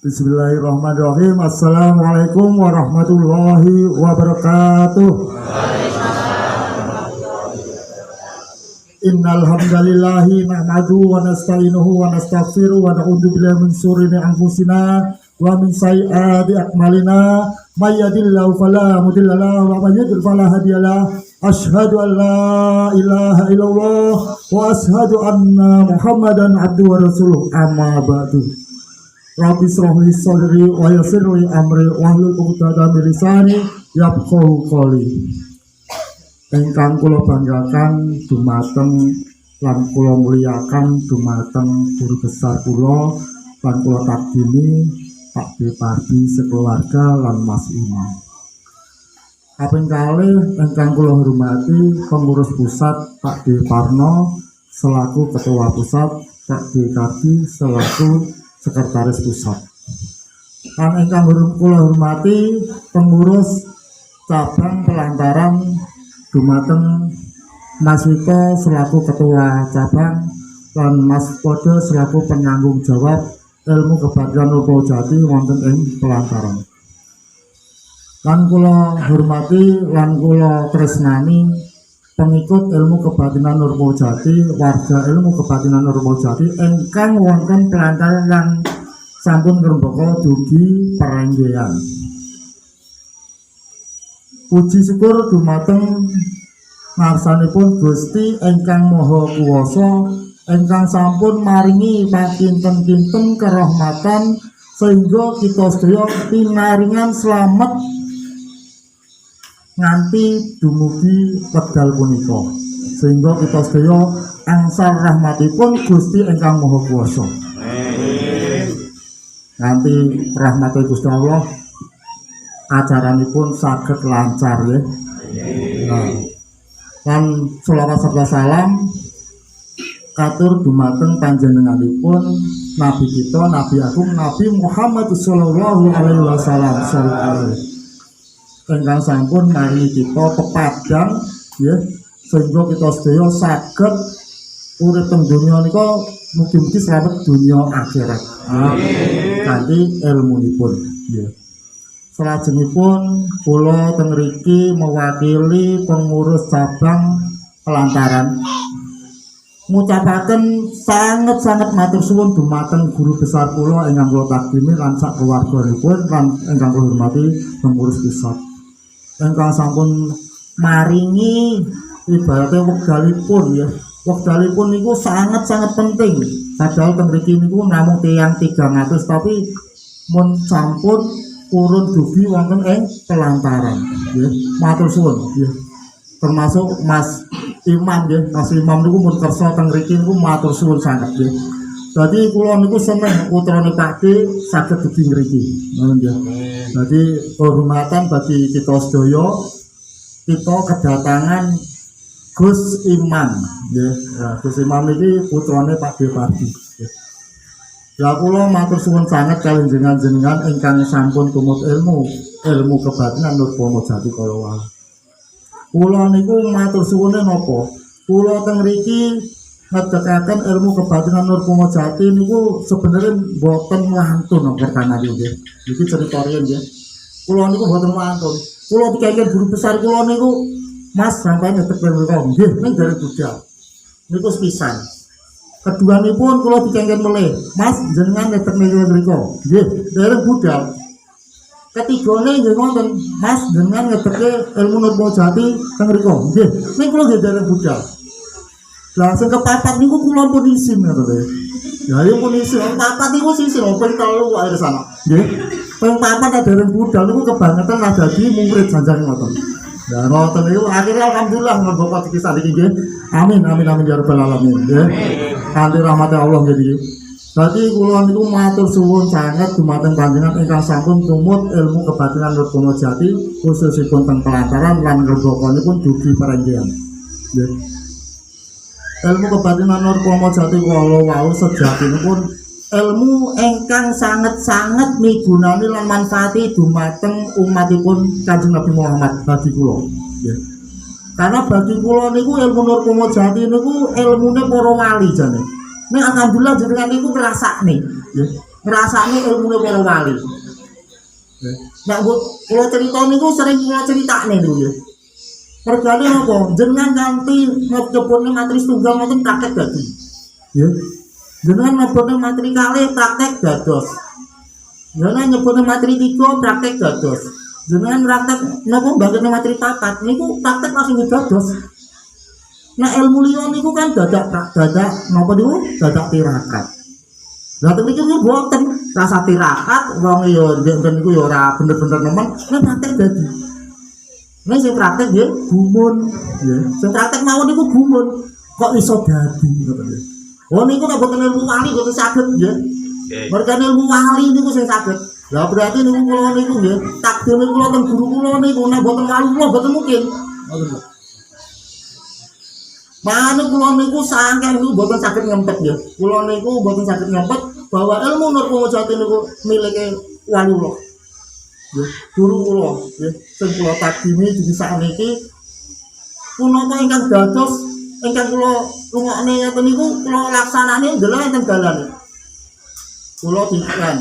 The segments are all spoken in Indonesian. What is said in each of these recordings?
Bismillahirrahmanirrahim. Assalamualaikum warahmatullahi wabarakatuh. Innal hamdalillahi nahmaduhu wa nasta'inuhu wa nastaghfiruh wa na'udzu billahi min shururi anfusina wa min sayyiati a'malina may yahdihillahu fala mudilla lahu wa may yudlil fala hadiyalah. Asyhadu an la ilaha illallah wa asyhadu anna Muhammadan abduhu wa rasuluh. Amma ba'du. Rabbi shrah li sadri wa yassir li amri wahlul 'uqdatam min lisani yafqahu qawli. Ingkang kula banggaken dumateng lan kula mulyaken dumateng guru besar kula lan kula takdimi Pak Bupati sekeluarga lan Mas Imam. Kaping kalih ingkang kula hormati pengurus pusat Pak D Parno selaku ketua pusat, Pak D Kardi selaku sekretaris pusat. Lan ingkang kula hormati pengurus cabang Pelantaran dumateng Mas Wito selaku ketua cabang dan Mas Podo selaku penanggung jawab ilmu kebatinan Nurul Jati wonten ing Pelantaran. Lan kula hormati lan kula tresnani pengikut ilmu kebatinan Nurul Jati, warga ilmu kebatinan Nurul Jati ingkang wonten Pelantaran lan sampun ngrembaka dugi perenggean. Puji syukur dumateng ngarsanipun Gusti ingkang Maha Kuwasa ingkang sampun maringi pakinten-kinten kerahmatan sehingga kita sedaya pinaringan slamet nganti dumugi wekdal punika, sehingga kita sedaya angsal rahmatipun Gusti ingkang Maha Kuwasa. Nganti rahmate Gusti Allah acaranipun saged lancar ya. Nah, lan selawat serta salam katur dumateng panjenenganipun Nabi kita, Nabi Agung, Nabi Muhammad sallallahu alaihi wasallam ingkang sampun maringi kita pepadang ya, sehingga kita sedaya saged urip teng donya nika mugi-mugi slamet dunya akhirat. Kanthi ilmunipun ya. Salajengipun kula teng mriki mewakili pengurus cabang Pelantaran ngucapaken sanget-sanget matur suwun dumateng guru besar kula ingkang kula takdimi lan sak keluarganipun lan ingkang kula hormati pengurus pusat ingkang sampun maringi ibaratnya wekdalipun ya. Wekdalipun niku sangat-sangat penting. Padahal teng mriki niku namung tiyang 300 tapi mun sampun urun dugi wonten ing Pelantaran ya. Matur suwun ya. Termasuk Mas Imam ya. Mas Imam niku mun kersa teng mriki niku matur suwun sanget ya. Dadi kula niku seneng putrane Pak D saged dugi mriki. Ngono ya. Dadi kehormatan bagi kita sedaya kita kedatangan Gus Imam ya. Nah, Gus Imam iki putrane Pak D Pardi. Ya kula matur suwun sanget kaliyan jenengan ingkang sampun tumut ilmu kebatinan Nurul Jati kala wau. Kula niku matur suwune napa? Kula teng mriki ngedekaken ilmu kebatinan Nurul Jati niku sebenarnya boten wantun pertama nggih. Iki cerita riyen nggih. Kula niku boten wantun. Kula dikengken guru besar kula niku, Mas sampeyan tetep mriku nggih ning dari budal. Niku sepisan. Keduanipun kula dikengken melih, Mas jenengan tetep mriku. Nggih, dereng budal. Ketigane nggih ngoten, Mas jenengan ngedeke ilmu Nurul Jati teng mriku. Nggih, ning kula nggih dereng budal. Langsung ke papat niku kula pun isin ngoten. Ya yo pun isin, papat niku sisih ping 3 wae sana. Nggih. Ping papat dereng budal niku kebangetan lah dadi murid janjang ngoten. Ya ngoten niku akhirnya alhamdulillah ngrembaka kisah iki nggih. Amin amin amin ya rabbal alamin nggih. Kanthi rahmat Allah nggih. Dadi kula niku matur suwun sanget dumateng panjenengan ingkang sampun tumut ilmu kebatinan Nurul Jati khususipun teng Pelantaran lan ngrebakanipun dugi perenggean. Nggih. Ilmu kebatinan Nurul Jati kala wau sejatinipun ilmu ingkang sanget-sanget migunani lan manfaati dumateng umatipun Kanjeng Nabi Muhammad bagi kula. Nggih. Karena bagi kula niku ilmu Nurul Jati niku ilmune para wali jane. Nek alhamdulillah jenengan niku ngrasakne, nggih. ngrasani ilmune para wali. Nek kula crita niku sering kula critakne niku ya. Mergane napa? Jenengan kanthi nyebutne materi tunggal ngoten praktek dadi. Ya. Jenengan nyebutne materi kalih praktek dados. Jenengan nyebutne materi 3 praktek dados. Jenengan praktek napa mbangkene materi 4 niku praktek langsung dados. Nah ilmu liya niku kan dadak napa niku dadak tirakat. Lah ten iki mboten rasa tirakat wong ya ndek niku ya ora bener-bener nemen nek praktek dadi. Nek sing praktek nggih gumun nggih. Sing praktek mawon niku gumun kok iso dadi ngoten nggih. Oh niku nek boten ilmu wali boten saged nggih. Mergane ilmu wali niku sing saged. Lah berarti niku kula niku nggih takdime kula ten guru kula niku nek boten wali kula boten mungkin. Ngoten. Manuk kula niku saking niku boten saged ngempet ya. Kula niku boten saged ngempet bahwa ilmu Nur Purwojati niku milike waliullah. Ya, guru kula ya sing kula takdimi dugi sakniki punapa ingkang dados ingkang kula rungokne ngoten niku kula laksanane ndelok enten dalane. Kula dikon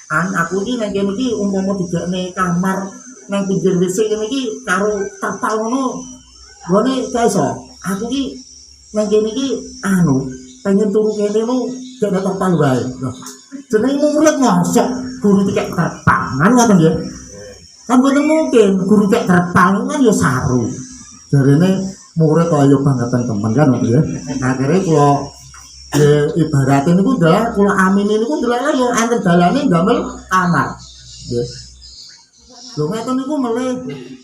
aku iki nang kene iki umpama digekne kamar nang pinggir WC kene iki karo tapal ngono gone gak iso. Aku iki nang kene iki pengen turu kene nu gak ada tapal wae. Jenenge murid mosok guru dikek terpal kan ngoten nggih. Kan boten mungkin guru dikek terpal kan ya saru. Jarene murid kaya bangetan temen kan ngoten nggih. Akhire kula ibaratnya niku adalah kula amin niku adalah yo enten dalane damel kamar. Nggih. Lho ngeten niku melih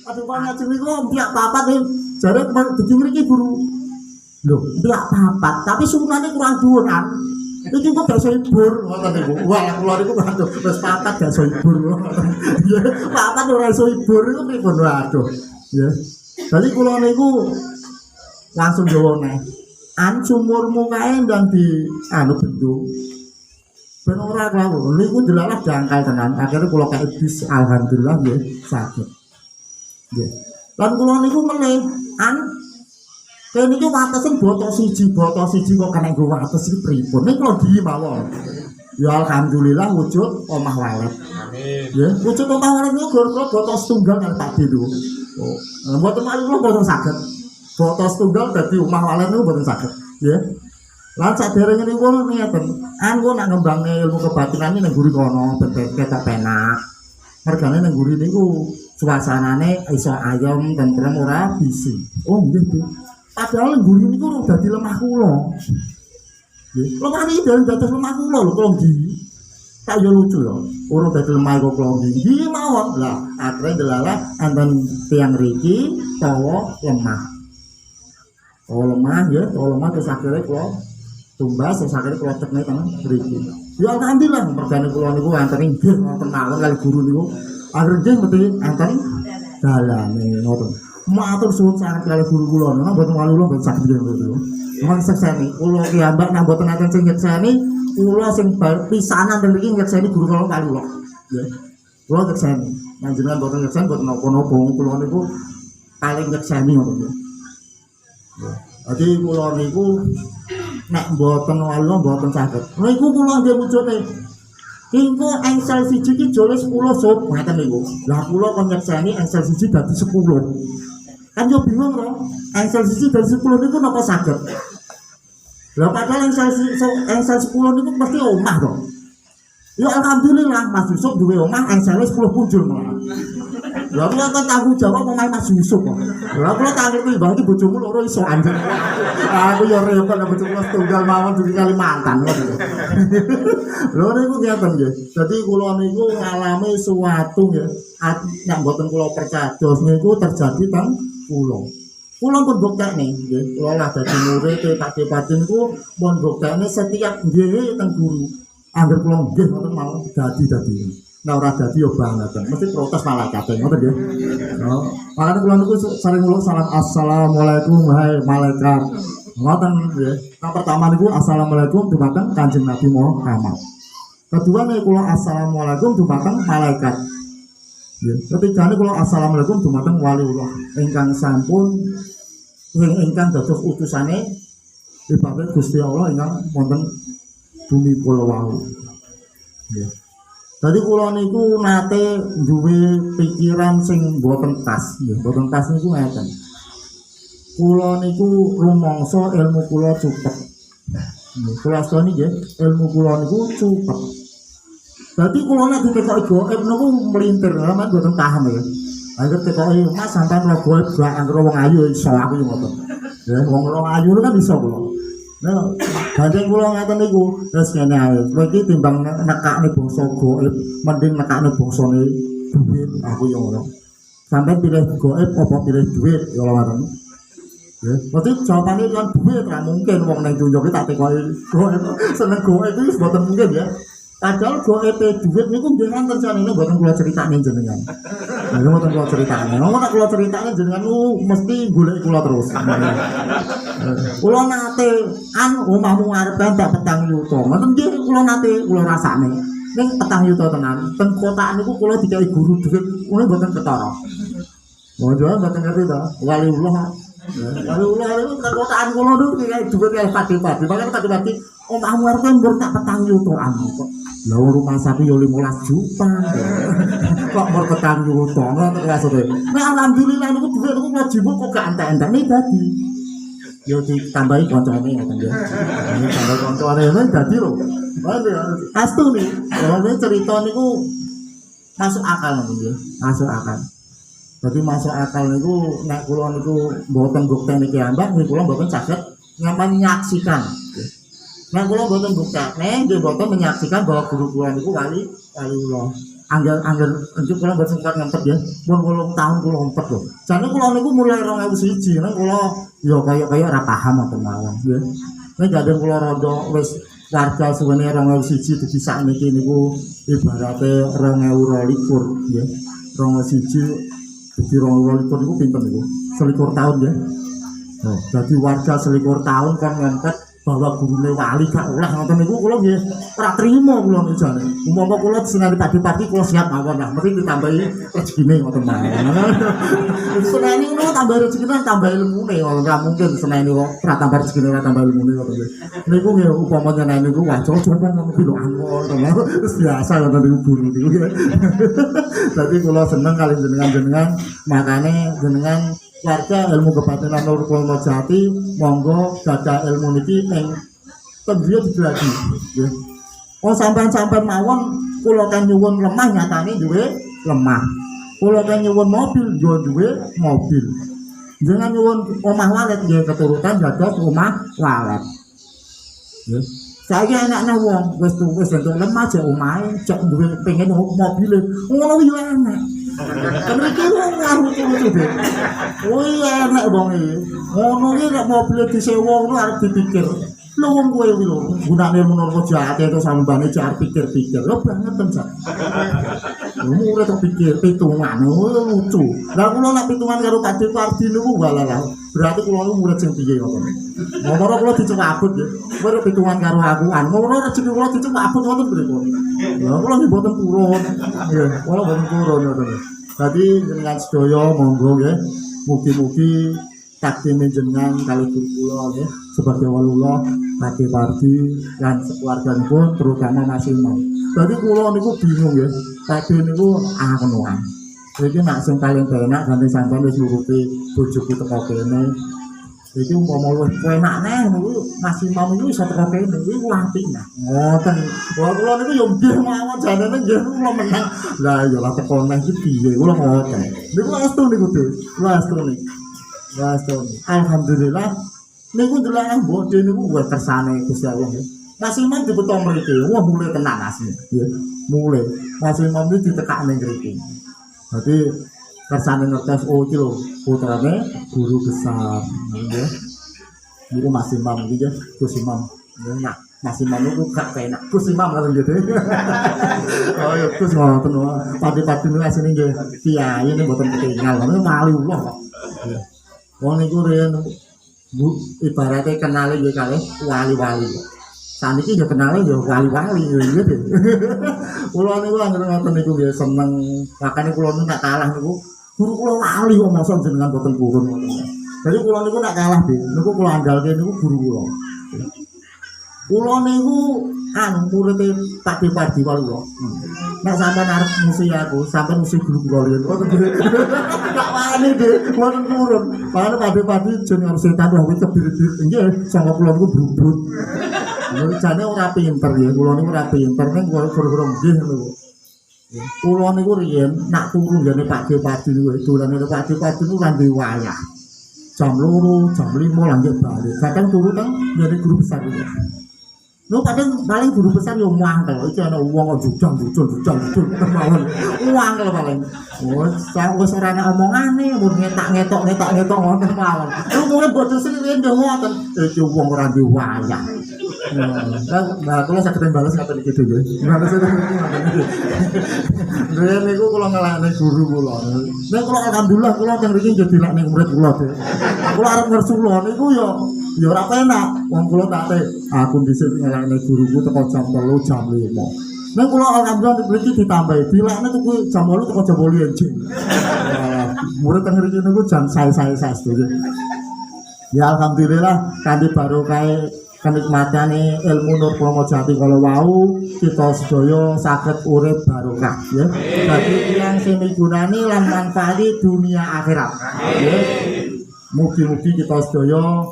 aduh kok ngaji niku mbiak papat nggih. Jare dadi mriki guru. Lho, mbiak papat tapi sunane kurang dhuwur kan. Iki kok gak iso ibur ngoten niku. Wah, kula niku aduh wis papat gak iso ibur. Nggih, papat ora iso ibur niku pripun waduh. Nggih. Dadi kula niku langsung jowo neh. Sumurmu kae ndang di bendung. Ben ora klawu. Niku delalah jangkal tenan. Akhire kula kae bis alhamdulillah nggih saged. Nggih. Lan kula niku meneh kene iki watesen boto siji kok kena nggo wates iki pripun. Nek kula di mawon. Ya alhamdulillah wujud omah walet. Amin. Nggih, wujud omah walet niku kula boto setunggal kali Pak Dedo. Oh, mboten mali kula boten saged. Boto setunggal dadi omah walet niku boten saged. Nggih. Lan saderenge niku ngeten, aku nak ngembangne ilmu kebatinane nang guri kono ben ketok penak. Mergane nang guri niku suasanane iso ayem tentrem ora bisi. Oh nggih, Bu. Padahal guri niku ora dadi lemah kula. Nggih, lemah iki dados lemah kula lho kula nggih. Tak yo lucu ya. Ora dadi lemah kok kula nggih. Nggih mawon. Lah, akhire delalah enten tiyang riki tawa lemah. Oh lemah ya, lemah terus akhirnya kula tumbas terus akhirnya kula tekne teng mriki. Ya alhamdulillah mergane kula niku enten nggih wonten mawon kali guru niku. Akhire nggih mesti enten dalane ngoten. Matur suwun sanget kali guru kula nang mboten wali kula mboten saged niku. Mohon sekseni kula ki ambak nang mboten enten sing nyekseni kula sing pisanan teng mriki nyekseni guru kula kali kula. Nggih. Kula nyekseni. Panjenengan mboten nyekseni mboten napa-napa kula niku paling nyekseni ngoten nggih. Jadi kula niku nek mboten wali mboten saged. Niku kula nggih wujune. Engko engsel siji ki jole 10 sob ngaten niku. Lah kula kon nyekseni engsel siji dadi 10. Kan yo bingung to. Engsel siji dadi 10 niku napa saged? Lah padahal engsel 10 niku mesti omah to. Ya alhamdulillah Mas Yusuf duwe omah engsele 10 punjul malah. Lah kula kan tanggung jawab omahe Mas Yusuf kok. Lah kula tak ngerti mbah iki bojomu loro iso anjir. Aku ya repot nek bojoku tunggal mawon di Kalimantan. Lho niku ngeten nggih. Dadi kula niku ngalami suatu nggih. Nek mboten kula percados niku terjadi teng kula. Kula pun buktekne nggih. Kula lah dadi murid Pak Bupati niku pun buktekne setiap nggih teng guru. Angger kula nggih ngoten mau dadi. Nah ora dadi yo banget. Mesti protes malaikat ngoten nggih. Oh, makane kula niku sering ngulang salam assalamualaikum wahai malaikat. Ngoten nggih. Yang pertama niku assalamualaikum dumateng Kanjeng Nabi Muhammad. Kedua niku kula assalamualaikum dumateng malaikat. Nggih. Ketigane kula assalamualaikum dumateng waliullah ingkang sampun ingkang dados utusane ibadah Gusti Allah ingkang wonten bumi kula wau. Nggih. Dadi kula niku nate duwe pikiran sing boten pas, nggih. Boten pas niku ngeten. Kula niku rumangsa ilmu kula cukup. Nggih, kula astani nggih, ilmu kula niku cukup. Dadi kula nek ditekoki gaib niku melintir, sampeyan boten paham ya. Angger tekoki Mas sampeyan ora gaib gak angger wong ayu iso aku yo ngoten. Ya wong ayu kan iso kula. Nah, gandeng kula ngaten niku, wis ngene ae. Kowe iki timbang nekakne bangsa gaib, mending nekakne bangsane duit aku yo ngono. Sampai pilih gaib apa pilih duit ya lawan. Ya, berarti jawabannya kan duit ra mungkin wong nang donya iki tak tekoki gaib. Seneng gaib iki mboten mungkin ya. Padahal gaib duit niku nggih wonten carane mboten kula critakne jenengan. Lha mboten kula critakne. Wong nek kula critakne jenengan mesti golek kula terus. Kula nate omahmu arep tak petang yuta. Ngoten nggih kula nate kula rasane. Ning petang yuta tenan. Teng kotaan niku kula dikai guru duit ngono mboten ketara. Monggo mboten ngerti to. Waliullah. Waliullah niku teng kotaan kula niku dikai duit kaya pati-pati. Makane pati-pati omahmu arep mbur tak petang yutaan kok. Lha rumah sapi yo 15 juta. Kok mbur petang yuta ngoten maksudnya. Nah alhamdulillah niku duit niku kula jibuk kok gak entek-entek nih dadi. Yo ditambahi koncone ngoten ya. Ini tambah koncone men dadi lho. Astu nih. Kalau cerita niku masuk akal nggih, masuk akal. Dadi masuk akal niku nek kula niku mboten buktene iki ambak niku kula mboten saged menyaksikan. Nek kula mboten buktene nggih mboten menyaksikan bahwa guru kula niku waliullah. Angger enjuk kula mboten sempat ngempet ya. Pun 8 tahun kula ngempet lho. Jane kula niku mulai 2001 nek kula ya kaya ora paham apa mawon nggih. Nek gadeng kula rada wis warga suwene 2001 dadi sakniki niku ibarate 2022 nggih. 2001 dadi 2022 niku pinten niku? 21 tahun ya. Oh, dadi warga 21 tahun kon ngempet bahwa gurune wali gak oleh ngoten niku kula nggih ora trima kula niku jane. Umpama kula seneng padi-padi kula siap mawon lah, mesti ditambahi rezekine ngoten mawon. Seneni ngono tambah rezekine tambah ilmune ora mungkin seneni kok ora tambah rezekine ora tambah ilmune ngoten nggih. Niku nggih upama nyeneni niku wah cocok ngono lho ngoten. Wis biasa ngoten niku guru niku. Dadi kula seneng kali jenengan-jenengan makane jenengan warga ilmu kebatinan Nur Kulno Jati monggo gadah ilmu niki ing tembiya dijelati nggih. Oh sampean-sampean mawon kula kan nyuwun lemah nyatane duwe lemah. Kula kan nyuwun mobil yo duwe mobil. Jangan nyuwun omah walet nggih keturutan dados omah walet. Nggih. Saiki enakne wong wis entuk lemah jek omahe cek duwe pengen mobile. Ngono yo enak. Kenapa wong karo lucu deh? Oh iya enak wong iki. Ngono iki nek mobil disewa ngono arep dipikir. Lho wong kowe iki lho, gunane menurut Jati itu sambane jar pikir-pikir. Lho banget tenan. Lu ora tak pikir pitungan lucu. Lah kula nek pitungan karo Pak Depardi niku walalah. Berarti kula niku murid sing piye ngoten. Ngono kula dicekabut ya. Kowe pitungan karo akuan. Ngono rezeki kula dicekabut ngoten pripun. Lah kula nggih boten purun. Nggih, kula boten purun ngoten. Dadi jenengan sedaya monggo nggih. Mugi-mugi takdime jenengan kali kula nggih sebagai waliullah Pak Depardi lan keluarganipun terutama Mas Imam. Dadi kula niku bingung nggih. Tadi niku ngonoan. Iki nek sing paling enak ganti sampean wis nuruti bojoku teko kene. Iki umpama luwih enakne niku Mas Imam niku iso teko kene. Iki apik nah. Ngoten. Kula niku yo nggih mawon janene nggih kula menang. Lah ya lah teko neh iki piye kula ngoten. Niku astu niku Dik. Kula astu niku. Alhamdulillah niku ndelok mbode niku wis kersane Gusti Allah nggih. Mas Imam dibeto mriki, wah mulai tenan asli. Nggih, mulai. Mas Imam iki ditekakne mriki. Dadi kersane ngertos oh iki lho putrane guru besar nggih. Niku Mas Imam iki nggih, Gus Imam. Nggih, Mas Imam niku gak penak. Gus Imam ngoten nggih. Oh ya Gus ngoten wae. Pati-pati niku asline nggih kiai niku mboten ketinggal. Niku waliullah kok. Nggih. Wong niku riyen ibaratnya kenale nggih kalih wali-wali. Saniki ya kenale ya wali-wali nggih. Kula niku anggere ngoten niku nggih seneng. Makane kula niku nek kalah niku guru kula wali kok masa jenengan boten purun ngoten. Jadi kula niku nek kalah nggih niku kula andalke niku guru kula. Kula niku murid Pak Depardi kula. Nek sampean arep musi aku, sampean musi guru kula yen. Tak wani Dik, wonten turun. Pak Depardi jeneng setan wah kuwi kebir-bir. Nggih, sangka kula niku brubut. Jane ora pinter ya, kula niku ora pinter ning guru-guru nggih niku. Kula niku riyen nak turu ngene Pak Depardi niku dolane Pak Depardi niku lan wayah. Jam 2, jam 5 lanjut balik. Kadang turu teng ngene guru besar niku. Lho kadang paling guru besar yo mangkel, iki ana wong jujang mawon. Mangkel paling. Wis ora ana omongane, mun ngetak-ngetok ngoten mawon. Lho murid bodho sing yo ngoten. Iki wong ora duwe wayah. Nah, kula saged bales ngaten iki dhewe. Bales iki. Dhewe niku kula ngelakne guru kula. Nek kula alhamdulillah kula teng mriki nggih dilakne murid kula. Kula arep ngersula niku yo ya ora penak. Wong kula tate aku dhisik ngelakne guruku teko jam 3 jam 5. Nek kula alhamdulillah mriki ditambahi dilakne tuku jam 8 teko jam 8 enjing. Murid teng mriki niku jam sae-sae sedaya. Ya alhamdulillah kanthi barokah kenikmatane ilmu Nur Pramajati kala wau kita sedaya saged urip barokah ya. Dadi tiyang sing migunani lan manfaati dunia akhirat. Ya. Mugi-mugi kita sedaya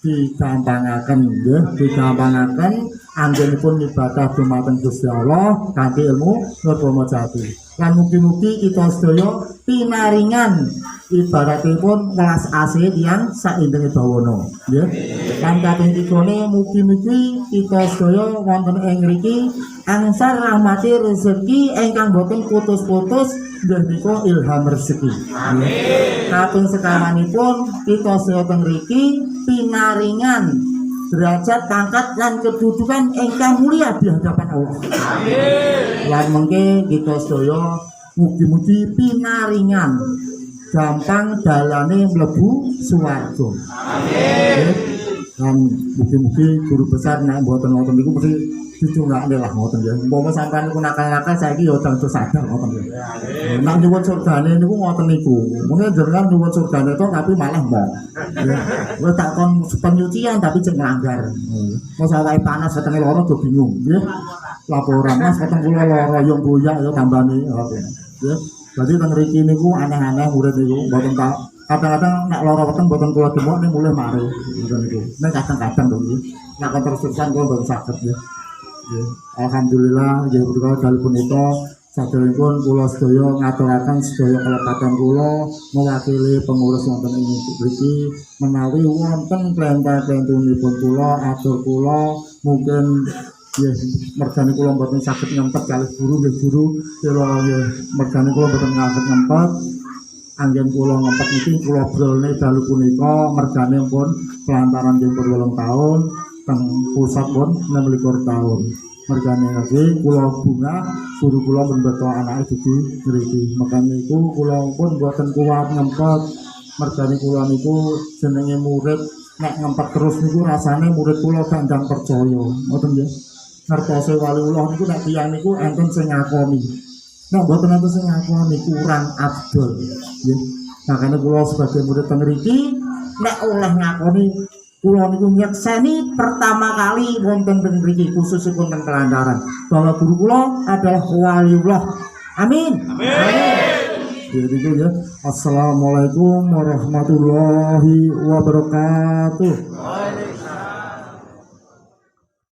digampangaken nggih, digampangaken anggenipun ibadah dumateng Gusti Allah kanthi ilmu Nur Pramajati. Lan mugi-mugi kita sedaya pinaringan ibaratipun welas asih tiyang saindenge bawana nggih. Lan kaping 3 mugi-mugi kita sedaya wonten ing mriki angsal rahmati rezeki ingkang boten putus-putus nggih nika ilham rezeki. Amin. Kaping sekawanipun kita sedaya teng mriki pinaringan derajat pangkat lan kedudukan ingkang mulia di hadapan Allah. Amin. Lan mengke kita sedaya mugi-mugi pinaringan gampang dalane mlebu swarga. Amin. Dan mugi-mugi guru besar nek mboten ngoten niku mesti dicungakne lah ngoten ya. Umpama sampean niku nakal-nakal saiki ya udah sadar ngoten ya. Nek nyuwun surgane niku ngoten niku. Mungkin jenengan nyuwun surgane to tapi malah mbok. Ya. Wis tak kon penyucian tapi cek nglanggar. Mos awake panas wetenge loro do bingung nggih. Laporan Mas weteng kula lara yo goyak yo tambani ngoten. Ya. Jadi teng mriki niku aneh-aneh murid niku mboten tak kadang-kadang nek lara weteng mboten kula demok ning mulih mari ngoten niku. Nek kadang-kadang lho nggih. Nek terus-terusan kula mboten saged ya. Ya. Alhamdulillah nggih punika dalem punika saderengipun kula sedaya ngaturaken sedaya kelepatan kula mewakili pengurus wonten ing mriki menawi wonten klentah-klentunipun kula atur kula mungkin nggih mergane kula mboten saged ngempet kalih guru nggih guru kula nggih mergane kula mboten ngangkat ngempet anggen kula ngempet niki kula brolne dalu punika mergane pun pelantaran nggih 8 tahun teng pusat pun 26 tahun mergane nggih kula bunga guru kula mbenbeto anake dugi mriki mergane niku kula pun mboten kuat ngempet mergane kula niku jenenge murid nek ngempet terus niku rasane murid kula gak ndang percaya ngoten nggih. Ngertose waliullah niku nek tiyang niku enten sing ngakoni. Nek mboten enten sing ngakoni kurang abdol nggih. Makane kula sebagai murid teng mriki nek oleh ngakoni kula niku nyekseni pertama kali wonten teng mriki khususipun teng Kelantaran bahwa guru kula adalah waliullah. Amin. Amin. Jadi itu ya. Assalamualaikum warahmatullahi wabarakatuh.